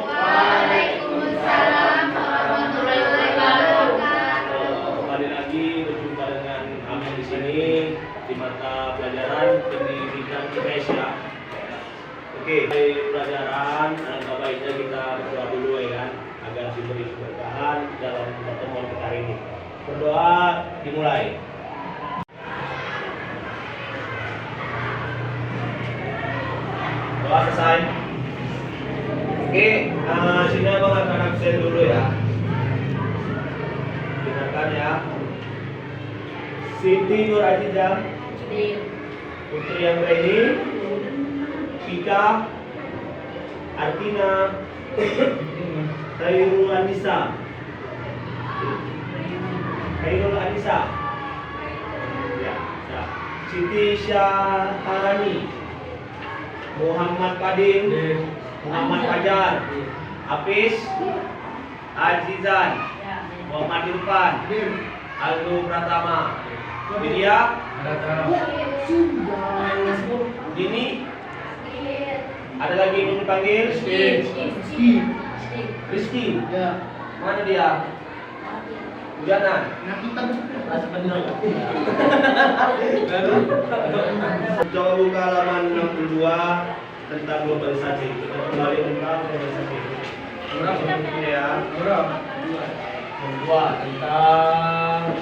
Waalaikumsalam warahmatullahi wabarakatuh. Kembali lagi berjumpa dengan kami di sini di mata pelajaran pendidikan IPS ya. Oke, dari pelajaran alangkah baiknya kita berdoa dulu ya kan, agar diberi keberkahan dalam pertemuan kita hari ini. Berdoa dimulai. Doa selesai. Oke, sini abang akan absen dulu ya. Dengarkan ya. Siti Nur Azizah, Putri Anggraini, Pika, Artina, Khairul Anissa, ya, Siti Syaharani, Muhammad Kadim, Muhammad Fajar, Hafiz, Azizan, Muhammad Irfan, Aldo Pratama, Widya, Dini, ada lagi yang dipanggil? Rizky. Mana dia? Hujanan. Coba buka halaman 62 tentang globalisasi. Kita kembali tentang globalisasi. Ya. Kedua tentang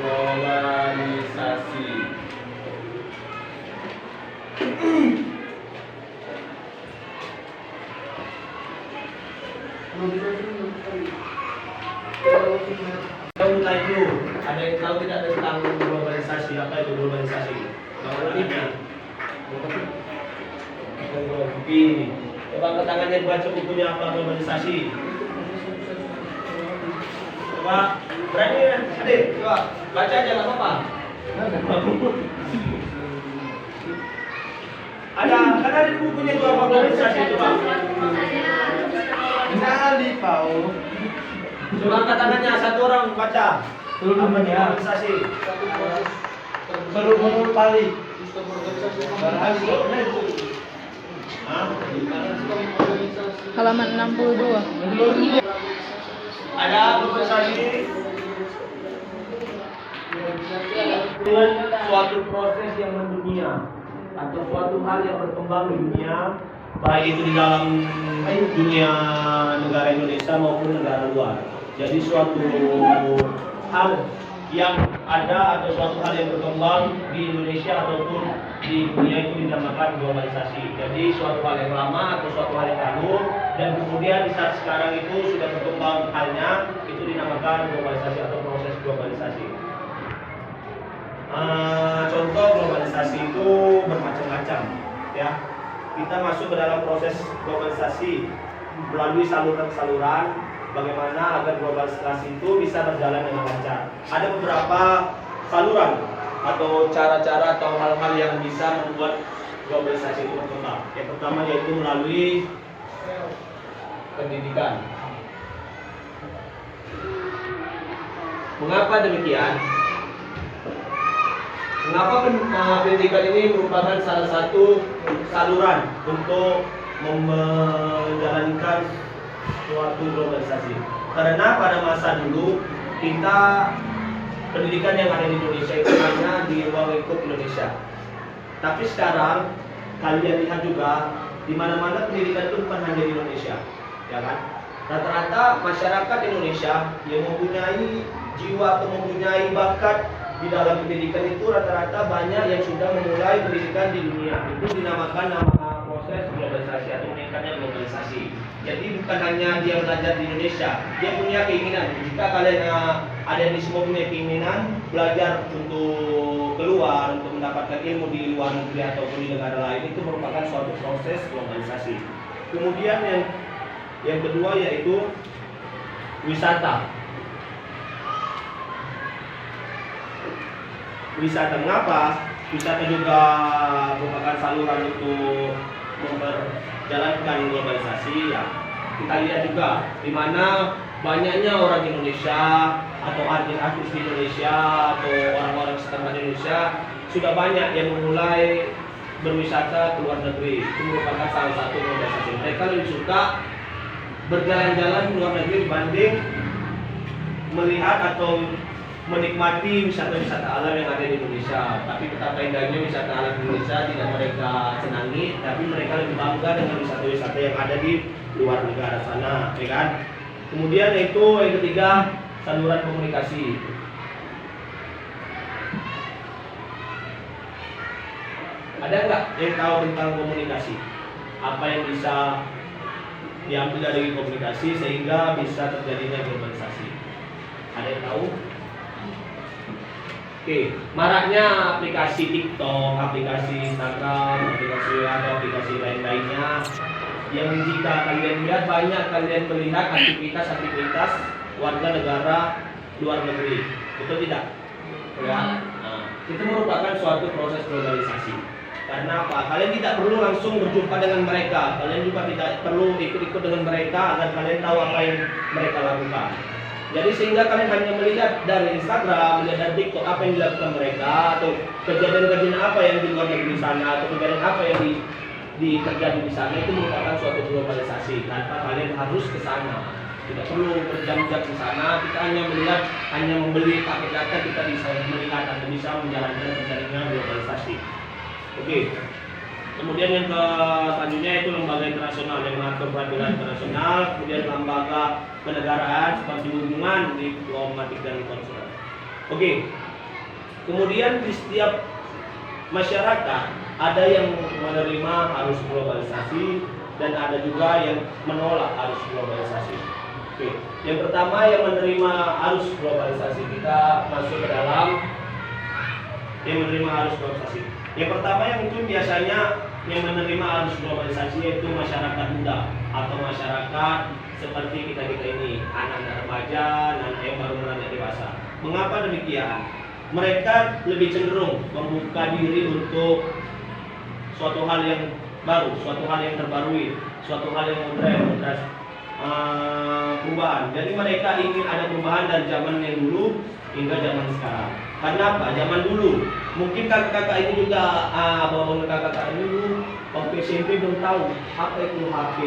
globalisasi. Kita mulai dulu. Ada yang tahu tidak tentang globalisasi? Apa itu globalisasi? Begini. Coba angkat tangannya baca bukunya apa globalisasi. Coba berani ya, adik. Coba baca aja nggak apa-apa. Ada, kan ada di bukunya itu apa globalisasi coba. Nali Pau. Coba angkat tangannya satu orang baca. Apa globalisasi? Berumur pali. Halaman 62. Ada globalisasi suatu proses yang mendunia atau suatu hal yang berkembang di dunia, baik itu di dalam dunia negara Indonesia maupun negara luar. Jadi suatu hal yang ada atau suatu hal yang berkembang di Indonesia ataupun di dunia itu dinamakan globalisasi. Jadi suatu hal yang lama atau suatu hal yang baru dan kemudian di saat sekarang itu sudah berkembang halnya, itu dinamakan globalisasi atau proses globalisasi. Contoh globalisasi itu bermacam-macam ya. Kita masuk ke dalam proses globalisasi melalui saluran-saluran. Bagaimana agar globalisasi itu bisa berjalan dengan lancar. Ada beberapa saluran atau cara-cara atau hal-hal yang bisa membuat globalisasi itu berkembang. Yang pertama yaitu melalui pendidikan. Mengapa demikian? Mengapa pendidikan ini merupakan salah satu saluran untuk menjalankan suatu globalisasi? Karena pada masa dulu kita pendidikan yang ada di Indonesia itu hanya di ruang lingkup Indonesia. Tapi sekarang kalian lihat juga di mana-mana pendidikan itu bukan hanya di Indonesia, ya kan? Rata-rata masyarakat Indonesia yang mempunyai jiwa atau mempunyai bakat di dalam pendidikan itu rata-rata banyak yang sudah memulai pendidikan di dunia. Itu dinamakan nama proses globalisasi atau meningkatnya globalisasi. Jadi bukan hanya dia belajar di Indonesia, dia punya keinginan. Jika kalian ada yang semua punya keinginan belajar untuk keluar, untuk mendapatkan ilmu di luar negeri ataupun di negara lain, itu merupakan suatu proses globalisasi. Kemudian yang kedua yaitu wisata. wisata. Mengapa? Wisata juga merupakan saluran untuk memperjalankan globalisasi ya. Kita lihat juga di mana banyaknya orang Indonesia atau artis-artis di Indonesia atau orang-orang setempat Indonesia sudah banyak yang memulai berwisata ke luar negeri. Itu merupakan salah satu globalisasi. Mereka lebih suka berjalan-jalan ke luar negeri dibanding melihat atau menikmati wisata-wisata alam yang ada di Indonesia. Tapi betapa indahnya wisata alam Indonesia tidak mereka senangi, tapi mereka lebih bangga dengan wisata-wisata yang ada di luar negara sana, ya kan? Kemudian yaitu yang ketiga, saluran komunikasi. Ada nggak yang tahu tentang komunikasi? Apa yang bisa diambil dari komunikasi sehingga bisa terjadinya globalisasi? Ada yang tahu? Oke, maraknya aplikasi TikTok, aplikasi Instagram, aplikasi atau aplikasi lain-lainnya yang jika kalian lihat banyak kalian melihat aktivitas-aktivitas warga negara luar negeri, betul tidak? Ya. Nah, itu merupakan suatu proses globalisasi. Karena apa? Kalian tidak perlu langsung berjumpa dengan mereka, kalian juga tidak perlu ikut-ikut dengan mereka agar kalian tahu apa yang mereka lakukan. Jadi sehingga kalian hanya melihat dari Instagram, melihat dari TikTok apa yang dilakukan mereka atau kejadian-kejadian apa yang di luar negeri sana atau kejadian apa yang terjadi di sana, itu merupakan suatu globalisasi tanpa kalian harus ke sana. Tidak perlu berjam-jam di sana, kita hanya melihat, hanya membeli paket data, kita bisa melihat dan bisa menjalankan terjadinya globalisasi. Oke. Kemudian yang selanjutnya itu lembaga internasional yang mengatur peraturan internasional, kemudian lembaga kenegaraan seperti hubungan diplomatik dan konsuler. Oke. Kemudian di setiap masyarakat ada yang menerima arus globalisasi dan ada juga yang menolak arus globalisasi. Oke. Yang pertama yang menerima arus globalisasi, kita masuk ke dalam yang menerima arus globalisasi. Yang pertama yang itu biasanya yang menerima arus globalisasi yaitu masyarakat muda atau masyarakat seperti kita ini, anak-anak remaja, anak yang baru beranjak dewasa. Mengapa demikian? Mereka lebih cenderung membuka diri untuk suatu hal yang baru, suatu hal yang terbarui, suatu hal yang modern, perubahan. Jadi mereka ingin ada perubahan dari zaman yang dulu hingga zaman sekarang. Karena apa? Zaman dulu, mungkin kakak-kakak ini juga, abang-abang kakak-kakak ini dulu waktu SMP belum tahu apa itu HP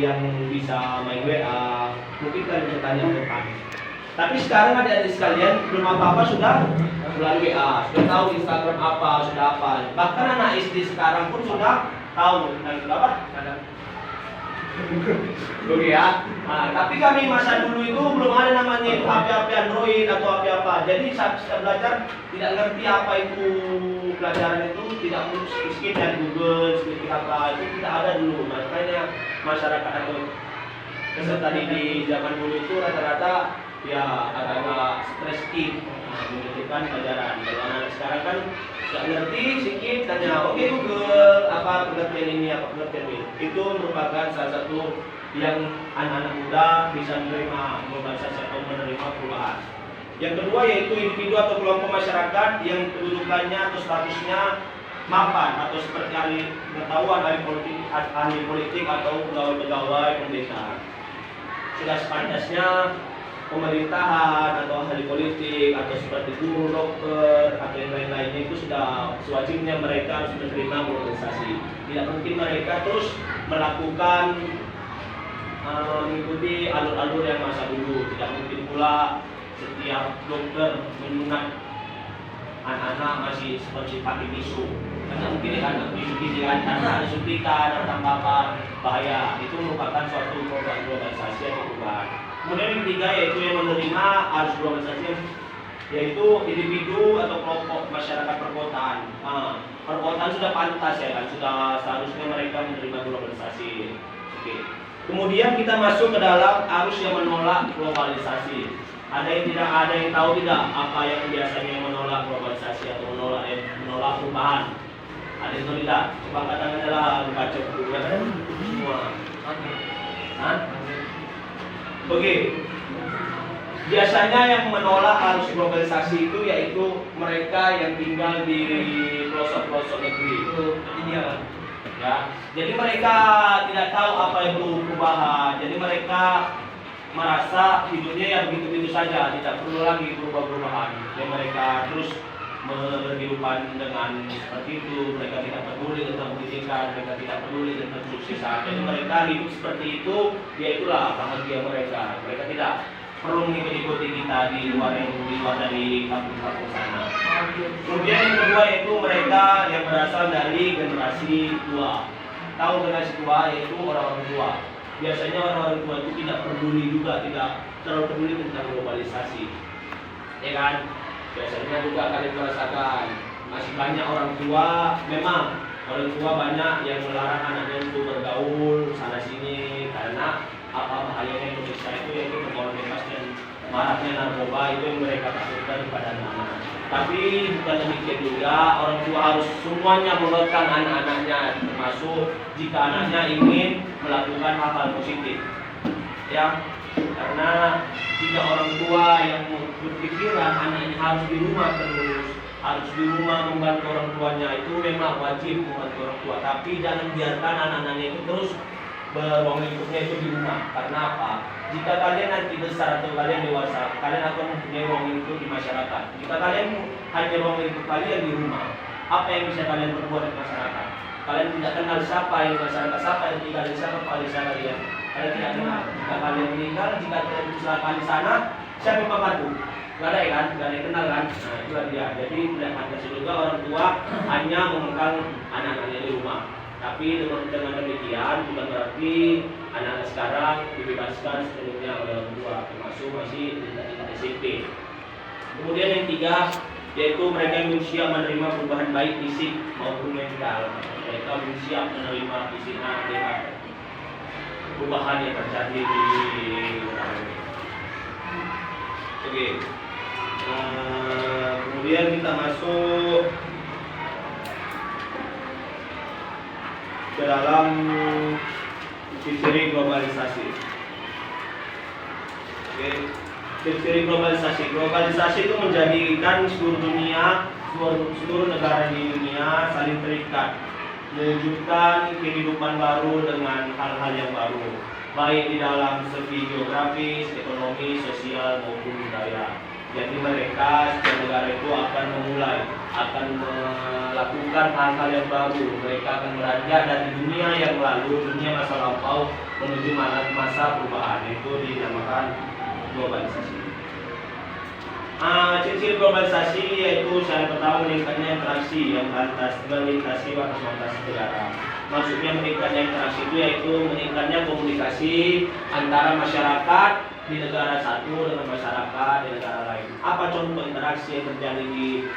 yang bisa main WA. Mungkin kalian bisa tanya ke kami. Tapi sekarang adik-adik sekalian belum apa-apa sudah melalui WA, sudah tahu Instagram apa, sudah apa. Bahkan anak SD sekarang pun sudah tahu tentang apa? Oke ya. Nah, tapi kami masa dulu itu belum ada namanya itu HP-HP Android atau HP apa. Jadi saat kita belajar tidak ngerti apa itu pelajaran itu, tidak perlu skip dari Google, skip apa itu tidak ada dulu. Makanya masyarakat atau peserta di zaman dulu itu rata-rata ya agak stres skip mengerjakan pelajaran. Kalau anak sekarang kan nggak ngerti sedikit tanya oke Google apa pengertian ini apa pengertian ini. Itu merupakan salah satu yang anak-anak muda bisa menerima globalisasi atau menerima perubahan. Yang kedua yaitu individu atau kelompok masyarakat yang kedudukannya atau statusnya mapan atau seperti ahli pengetahuan, ahli politik atau pegawai-pegawai pemerintahan. Sudah sepantasnya pemerintahan atau ahli politik atau seperti guru, dokter atau yang lain-lainnya itu sudah sewajibnya mereka harus menerima globalisasi. Tidak mungkin mereka terus melakukan mengikuti alur-alur yang masa dulu. Tidak mungkin pula setiap dokter menyunat anak-anak masih seperti pakai tisu. Karena mungkin anak bisu karena ada suntikan atau apa bahaya. Itu merupakan suatu program globalisasi atau perubahan. Kemudian yang ketiga yaitu yang menerima arus globalisasi yaitu individu atau kelompok masyarakat perkotaan. Perkotaan sudah pantas ya kan, sudah seharusnya mereka menerima globalisasi. Oke. Kemudian kita masuk ke dalam arus yang menolak globalisasi. Ada yang tahu tidak apa yang biasanya menolak globalisasi atau menolak perubahan? Ada yang tahu tidak? Coba katakan adalah baca buku ya kan? Semua. Oke. Biasanya yang menolak arus globalisasi itu yaitu mereka yang tinggal di pelosok-pelosok negeri. Itu ideal. Ya, jadi mereka tidak tahu apa itu perubahan. Jadi mereka merasa hidupnya ya begitu-begitu saja, tidak perlu lagi berubah-perubahan. Jadi mereka terus berkehidupan dengan seperti itu. Mereka tidak peduli tentang pendidikan, mereka tidak peduli tentang suksesan. Jadi mereka hidup seperti itu, ya itulah bahagia mereka. Mereka tidak perlu mengikuti kita di luar dari kampung-kampung sana. Kemudian yang kedua yaitu mereka yang berasal dari generasi tua. Tahu generasi tua yaitu orang-orang tua. Biasanya orang-orang tua itu tidak peduli juga, tidak terlalu peduli tentang globalisasi, ya kan? Biasanya juga kalian merasakan masih banyak orang tua, memang orang tua banyak yang melarang anaknya untuk bergaul sana sini karena apa bahayanya Indonesia itu yaitu pergaulan bebas dan maraknya narkoba itu yang mereka takutkan kepada anak-anak. Tapi bukan demikian juga, orang tua harus semuanya mengekang anak-anaknya, termasuk jika anaknya ingin melakukan hal-hal positif. Ya, karena jika orang tua yang berpikiran anaknya harus di rumah terus, harus di rumah membantu orang tuanya, itu memang wajib membantu orang tua. Tapi jangan biarkan anak-anaknya itu terus beruang lingkupnya itu di rumah. Karena apa? Jika kalian nanti besar atau kalian dewasa, kalian akan mempunyai ruang lingkup di masyarakat. Jika kalian hanya ruang lingkup kalian di rumah, apa yang bisa kalian perbuat di masyarakat? Kalian tidak kenal siapa yang masyarakat, siapa yang tinggal di sana, kepala desa kalian. Kalian tidak kenal. Jika kalian meninggal, jika kalian kecelakaan di sana, siapa yang membantu? Gak ada kan? Gak ada yang kenal kan? Nah itulah dia. Jadi tidak pantas juga orang tua hanya mengekang anak-anaknya di rumah. Tapi dengan demikian bukan berarti anak-anak sekarang dibebaskan sepenuhnya oleh orang tua, termasuk masih tingkat SMP. Kemudian yang tiga yaitu mereka yang siap menerima perubahan baik fisik maupun mental. Mereka siap menerima perubahan yang terjadi di Oke. Kemudian kita masuk ke dalam ciri globalisasi. Oke. Ciri globalisasi. Globalisasi itu menjadikan seluruh dunia, seluruh negara di dunia saling terikat, mewujudkan kehidupan baru dengan hal-hal yang baru, baik di dalam segi geografis, ekonomi, sosial maupun budaya. Jadi mereka setiap negara itu akan melakukan hal-hal yang baru. Mereka akan beranjak dari dunia yang lalu, dunia masa lampau menuju masa perubahan. Itu dinamakan globalisasi. Ciri-ciri globalisasi yaitu yang pertama meningkatnya interaksi yang melintasi batas-batas negara. Maksudnya meningkatnya interaksi itu yaitu meningkatnya komunikasi antara masyarakat di negara satu dengan masyarakat di negara lain. Apa contoh interaksi yang terjadi di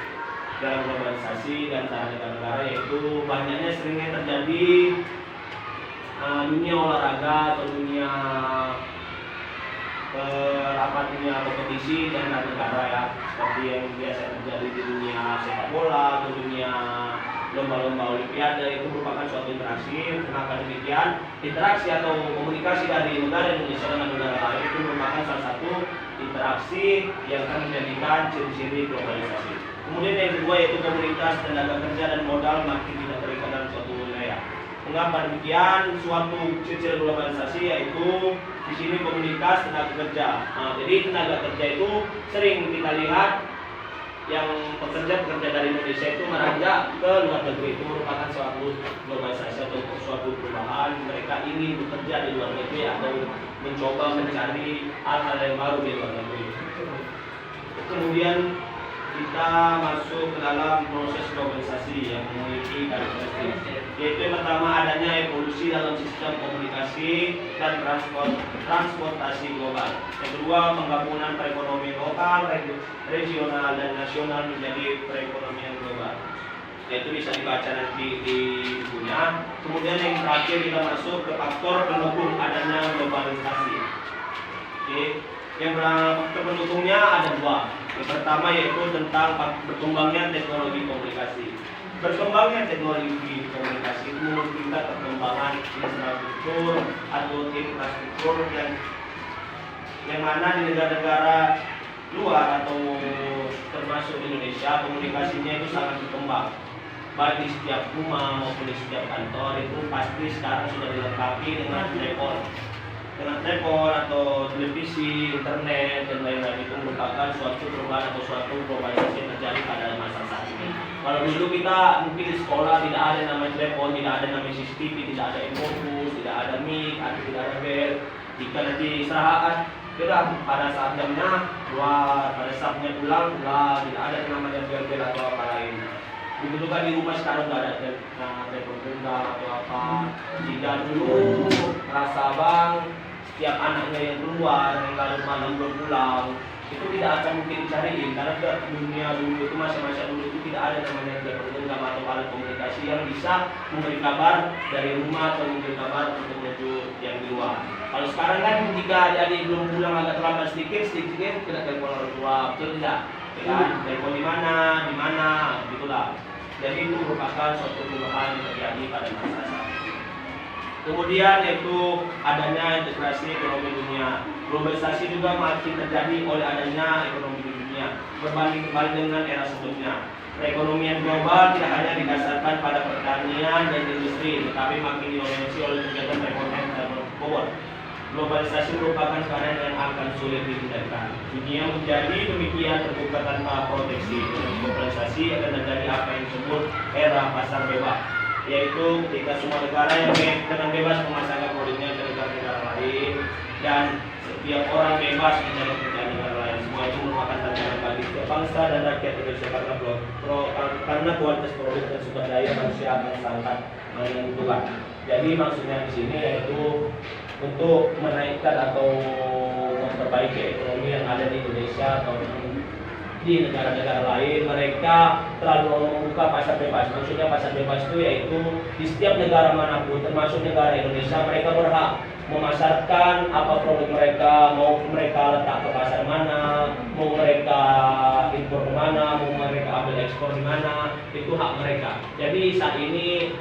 dalam globalisasi di antara negara-negara, yaitu banyaknya seringnya terjadi dunia olahraga atau dunia dunia kompetisi di antara negara ya, seperti yang biasa terjadi di dunia sepak bola atau dunia lomba-lomba olimpiade. Itu merupakan suatu interaksi. Maka demikian interaksi atau komunikasi dari negara Indonesia dengan negara lain itu merupakan salah satu interaksi yang akan menjadikan ciri-ciri globalisasi. Kemudian yang kedua yaitu komunitas tenaga kerja dan modal makin tidak terikat dalam suatu wilayah. Mengapa demikian? Suatu ciri-ciri globalisasi yaitu di sini komunitas tenaga kerja. Jadi tenaga kerja itu sering kita lihat yang pekerja dari Indonesia itu meranjak ke luar negeri. Itu merupakan suatu globalisasi atau suatu perubahan. Mereka ingin bekerja di luar negeri atau mencoba mencari hal-hal yang baru di luar negeri. Kemudian kita masuk ke dalam proses globalisasi yang memiliki karakteristik, yaitu yang pertama adanya evolusi dalam sistem komunikasi dan transportasi global. Yang kedua, penggabungan perekonomian lokal, regional dan nasional menjadi perekonomian global. Yaitu bisa dibaca nanti di bukunya. Kemudian yang terakhir kita masuk ke faktor pendukung adanya globalisasi. Oke. Yang faktor pendukungnya ada dua. Yang pertama yaitu tentang berkembangnya teknologi komunikasi. Berkembangnya teknologi komunikasi itu memungkinkan perkembangan infrastruktur atau infrastruktur yang yang mana di negara-negara luar atau termasuk Indonesia komunikasinya itu sangat berkembang, baik di setiap rumah maupun di setiap kantor itu pasti sekarang sudah dilengkapi dengan telepon atau televisi, internet dan lain-lain. Itu merupakan suatu perubahan atau suatu globalisasi yang terjadi pada masa saat ini. Kalau dulu kita mungkin di sekolah tidak ada namanya telepon, tidak ada namanya CCTV, tidak ada infocus, tidak ada mic, tidak ada bel. Jika nanti istirahat, kita pada saat jamnya keluar, pada saatnya pulang, tidak ada namanya bel-bel atau apa lain. Begitu kan di rumah sekarang nggak ada telepon genggam atau apa. Jika dulu rasa bang setiap anaknya yang keluar yang larut malam belum pulang itu tidak akan mungkin dicariin, karena ke dunia dulu itu masa-masa dulu itu tidak ada namanya telepon genggam atau alat komunikasi yang bisa memberi kabar dari rumah atau memberi kabar untuk menuju yang di luar. Kalau sekarang kan jika adik belum pulang agak terlambat sedikit kita telepon orang tua, betul tidak? Ya kan? Telepon di mana, gitulah. Jadi itu merupakan suatu perubahan yang terjadi pada masa saat ini. Kemudian yaitu adanya integrasi ekonomi dunia. Globalisasi juga makin terjadi oleh adanya ekonomi dunia berbanding kembali dengan era sebelumnya. Perekonomian global tidak hanya didasarkan pada pertanian dan industri, tetapi makin didominasi oleh kegiatan perekonomian global. Globalisasi merupakan keadaan yang akan sulit dihindarkan. Dunia menjadi demikian terbuka tanpa proteksi. Dengan globalisasi akan terjadi apa yang disebut era pasar bebas, yaitu ketika semua negara yang dengan bebas memasarkan produknya ke negara-negara lain dan setiap orang bebas mencari kerjaan negara lain. Semua itu merupakan tantangan bagi setiap bangsa dan rakyat Indonesia karena kualitas produk dan sumber daya manusia akan sangat menentukan. Jadi maksudnya di sini yaitu untuk menaikkan atau memperbaiki ekonomi yang ada di Indonesia atau di negara-negara lain, mereka terlalu membuka pasar bebas. Maksudnya pasar bebas itu yaitu di setiap negara manapun, termasuk negara Indonesia, mereka berhak memasarkan apa produk mereka, mau mereka letak ke pasar mana, mau mereka impor ke mana, mau mereka ambil ekspor di mana, itu hak mereka. Jadi saat ini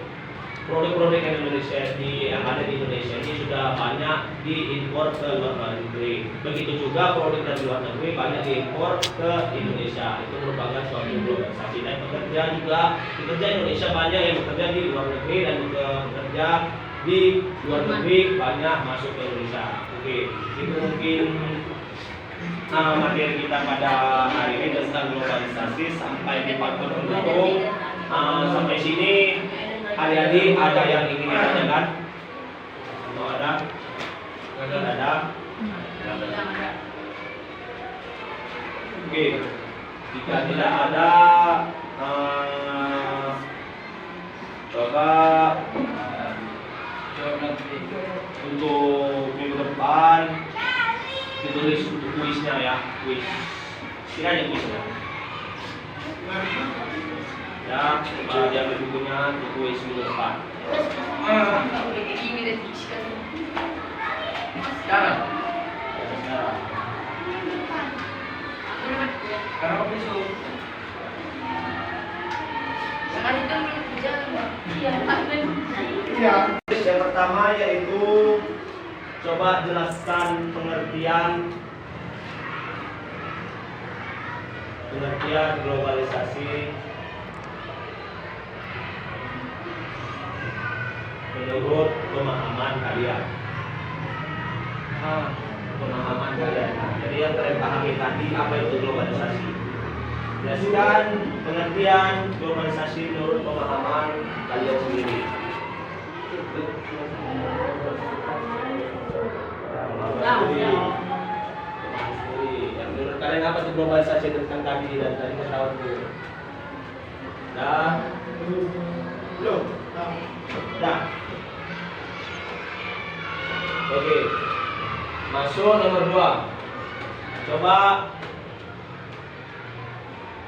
produk-produk Indonesia yang ada di Indonesia ini sudah banyak diimpor ke luar negeri. Begitu juga produk dari luar negeri banyak diimpor ke Indonesia. Itu merupakan suatu globalisasi. Dan pekerja Indonesia banyak yang bekerja di luar negeri dan juga bekerja di luar negeri banyak masuk ke Indonesia. Oke, itu mungkin materi kita pada hari ini tentang globalisasi sampai di part penutup. Sampai sini adik-adik ada yang ingin ditanyakan? Kalau ada? Ada? Oke. Jika tidak ada, coba untuk minggu depan ditulis untuk kuisnya ya, kuis. Kiranya kuisnya. Ya, diambil bukunya untuk kuis minggu depan. Sekarang. Karena apa itu? Iya. Yang pertama yaitu coba jelaskan pengertian globalisasi menurut pemahaman kalian. Jadi yang kalian pahami tadi apa itu globalisasi? Jelaskan pengertian globalisasi menurut pemahaman kalian sendiri. Yang menurut kalian apa itu globalisasi tentang tadi dan tadi ketahuan dulu? Dah, belum? Dah. Oke. Masuk nomor 2.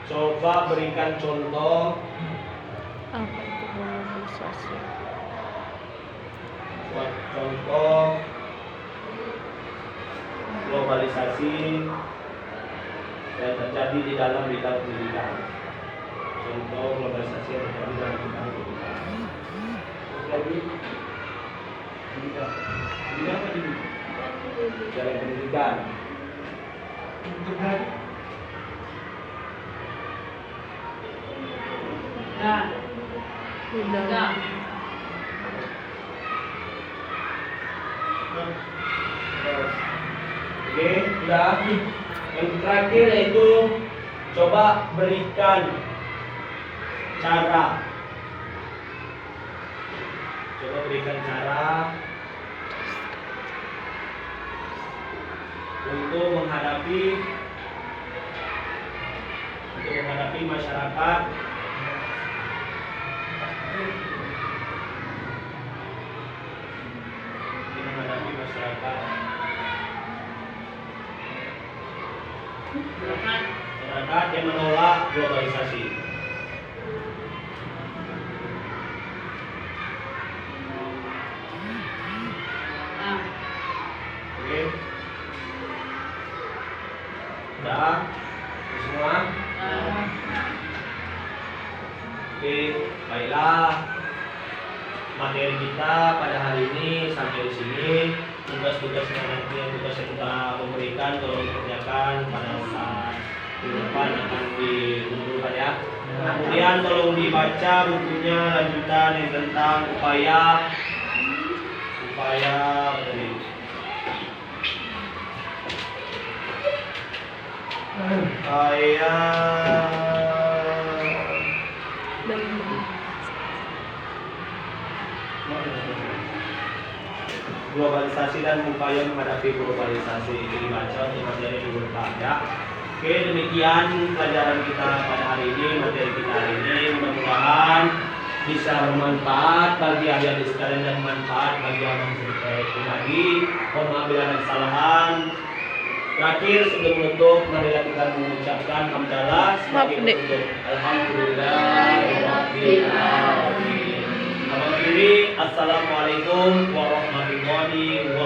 Coba berikan contoh Apa itu globalisasi? contoh globalisasi yang terjadi di dalam bidang pendidikan. Contoh globalisasi yang terjadi dalam bidang pendidikan. Pendidikan apa ini? Dalam pendidikan. Udah. Oke, udah. Yang terakhir yaitu coba berikan cara. Coba berikan cara untuk menghadapi masyarakat masyarakat yang menolak globalisasi. Oke, udah semua. Oke, baiklah. Materi kita pada hari ini sampai di sini. Tugas-tugasnya nanti yang kita memberikan tolong dikerjakan pada saat di depan akan dikumpulkan ya. Kemudian tolong dibaca bukunya lanjutan yang tentang upaya globalisasi dan upaya menghadapi globalisasi. Ini dibaca untuk materi di ya. Oke, demikian pelajaran kita pada hari ini, materi kita hari ini. Mudah-mudahan bisa bermanfaat bagi adik-adik sekalian dan bermanfaat bagi abang saya pribadi. Mohon maaf bila ada kesalahan. Terakhir sebelum menutup, marilah kita mengucapkan hamdalah sebagai penutup. Alhamdulillahirabbil alamin. Assalamualaikum warahmatullahi wabarakatuh.